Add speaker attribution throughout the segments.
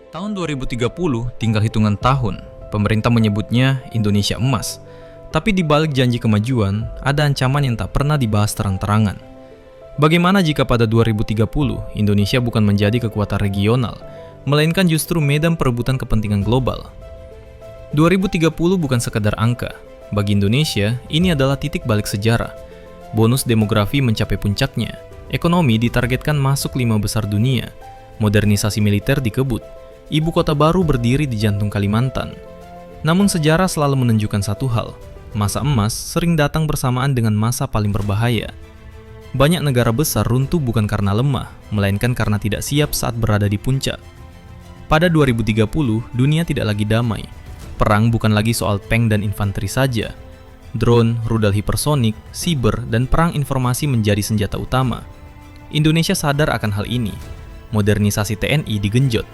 Speaker 1: Tahun 2030 tinggal hitungan tahun. Pemerintah menyebutnya Indonesia Emas. Tapi di balik janji kemajuan, ada ancaman yang tak pernah dibahas terang-terangan. Bagaimana jika pada 2030 Indonesia bukan menjadi kekuatan regional, melainkan justru medan perebutan kepentingan global? 2030 bukan sekadar angka. Bagi Indonesia, ini adalah titik balik sejarah. Bonus demografi mencapai puncaknya. Ekonomi ditargetkan masuk 5 besar dunia. Modernisasi militer dikebut. Ibu kota baru berdiri di jantung Kalimantan. Namun sejarah selalu menunjukkan satu hal. Masa emas sering datang bersamaan dengan masa paling berbahaya. Banyak negara besar runtuh bukan karena lemah, melainkan karena tidak siap saat berada di puncak. Pada 2030, dunia tidak lagi damai. Perang bukan lagi soal tank dan infanteri saja. Drone, rudal hipersonik, siber, dan perang informasi menjadi senjata utama. Indonesia sadar akan hal ini. Modernisasi TNI digenjot,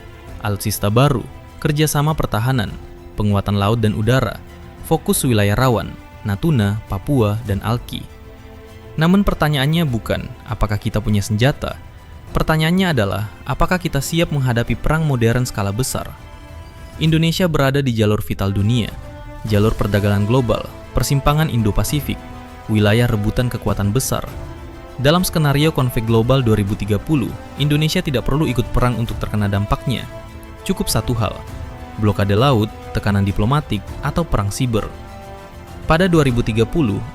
Speaker 1: alutsista baru, kerjasama pertahanan, penguatan laut dan udara, fokus wilayah rawan, Natuna, Papua, dan Alki. Namun pertanyaannya bukan apakah kita punya senjata. Pertanyaannya adalah apakah kita siap menghadapi perang modern skala besar. Indonesia berada di jalur vital dunia, jalur perdagangan global, persimpangan Indo-Pasifik, wilayah rebutan kekuatan besar. Dalam skenario konflik global 2030, Indonesia tidak perlu ikut perang untuk terkena dampaknya. Cukup satu hal, blokade laut, tekanan diplomatik, atau perang siber. Pada 2030,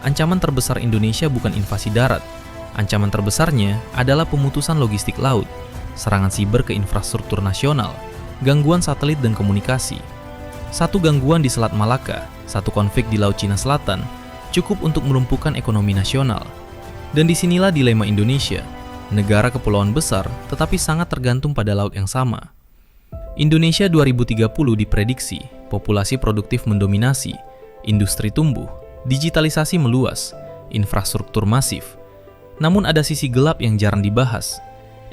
Speaker 1: ancaman terbesar Indonesia bukan invasi darat. Ancaman terbesarnya adalah pemutusan logistik laut, serangan siber ke infrastruktur nasional, gangguan satelit dan komunikasi. Satu gangguan di Selat Malaka, satu konflik di Laut Cina Selatan, cukup untuk melumpuhkan ekonomi nasional. Dan disinilah dilema Indonesia, negara kepulauan besar tetapi sangat tergantung pada laut yang sama. Indonesia 2030 diprediksi, populasi produktif mendominasi, industri tumbuh, digitalisasi meluas, infrastruktur masif. Namun ada sisi gelap yang jarang dibahas.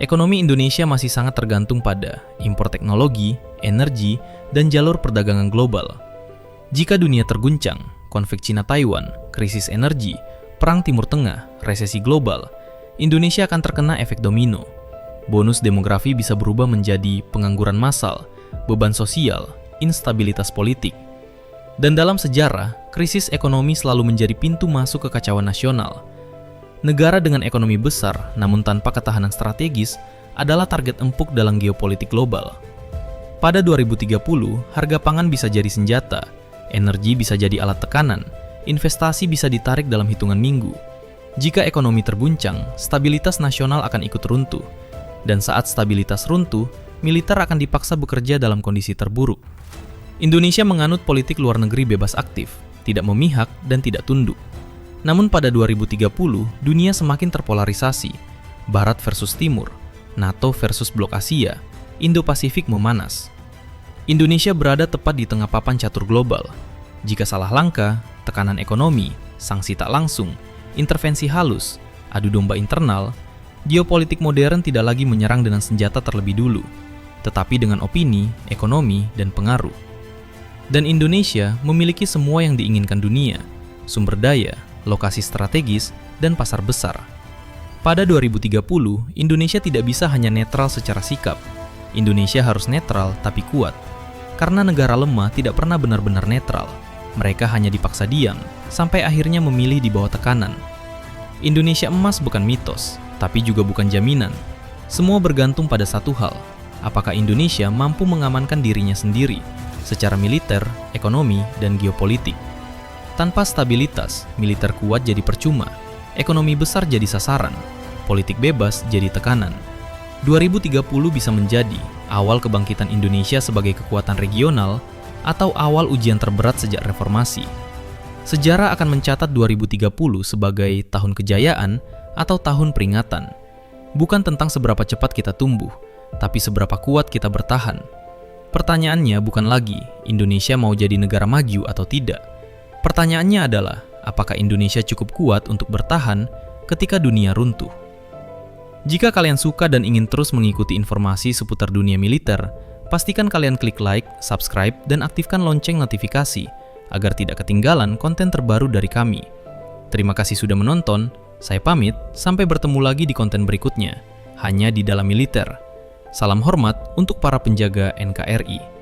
Speaker 1: Ekonomi Indonesia masih sangat tergantung pada impor teknologi, energi, dan jalur perdagangan global. Jika dunia terguncang, konflik Cina-Taiwan, krisis energi, perang Timur Tengah, resesi global, Indonesia akan terkena efek domino. Bonus demografi bisa berubah menjadi pengangguran massal, beban sosial, instabilitas politik. Dan dalam sejarah, krisis ekonomi selalu menjadi pintu masuk kekacauan nasional. Negara dengan ekonomi besar namun tanpa ketahanan strategis adalah target empuk dalam geopolitik global. Pada 2030, harga pangan bisa jadi senjata, energi bisa jadi alat tekanan, investasi bisa ditarik dalam hitungan minggu. Jika ekonomi terguncang, stabilitas nasional akan ikut runtuh. Dan saat stabilitas runtuh, militer akan dipaksa bekerja dalam kondisi terburuk. Indonesia menganut politik luar negeri bebas aktif, tidak memihak dan tidak tunduk. Namun pada 2030, dunia semakin terpolarisasi. Barat versus Timur, NATO versus Blok Asia, Indo-Pasifik memanas. Indonesia berada tepat di tengah papan catur global. Jika salah langkah, tekanan ekonomi, sanksi tak langsung, intervensi halus, adu domba internal, geopolitik modern tidak lagi menyerang dengan senjata terlebih dulu, tetapi dengan opini, ekonomi, dan pengaruh. Dan Indonesia memiliki semua yang diinginkan dunia, sumber daya, lokasi strategis, dan pasar besar. Pada 2030, Indonesia tidak bisa hanya netral secara sikap. Indonesia harus netral tapi kuat. Karena negara lemah tidak pernah benar-benar netral. Mereka hanya dipaksa diam, sampai akhirnya memilih di bawah tekanan. Indonesia emas bukan mitos, tapi juga bukan jaminan. Semua bergantung pada satu hal, apakah Indonesia mampu mengamankan dirinya sendiri, secara militer, ekonomi, dan geopolitik. Tanpa stabilitas, militer kuat jadi percuma, ekonomi besar jadi sasaran, politik bebas jadi tekanan. 2030 bisa menjadi awal kebangkitan Indonesia sebagai kekuatan regional atau awal ujian terberat sejak reformasi. Sejarah akan mencatat 2030 sebagai tahun kejayaan atau tahun peringatan. Bukan tentang seberapa cepat kita tumbuh, tapi seberapa kuat kita bertahan. Pertanyaannya bukan lagi Indonesia mau jadi negara maju atau tidak. Pertanyaannya adalah apakah Indonesia cukup kuat untuk bertahan ketika dunia runtuh. Jika kalian suka dan ingin terus mengikuti informasi seputar dunia militer, pastikan kalian klik like, subscribe, dan aktifkan lonceng notifikasi agar tidak ketinggalan konten terbaru dari kami. Terima kasih sudah menonton. Saya pamit, sampai bertemu lagi di konten berikutnya, hanya di Dalam Militer. Salam hormat untuk para penjaga NKRI.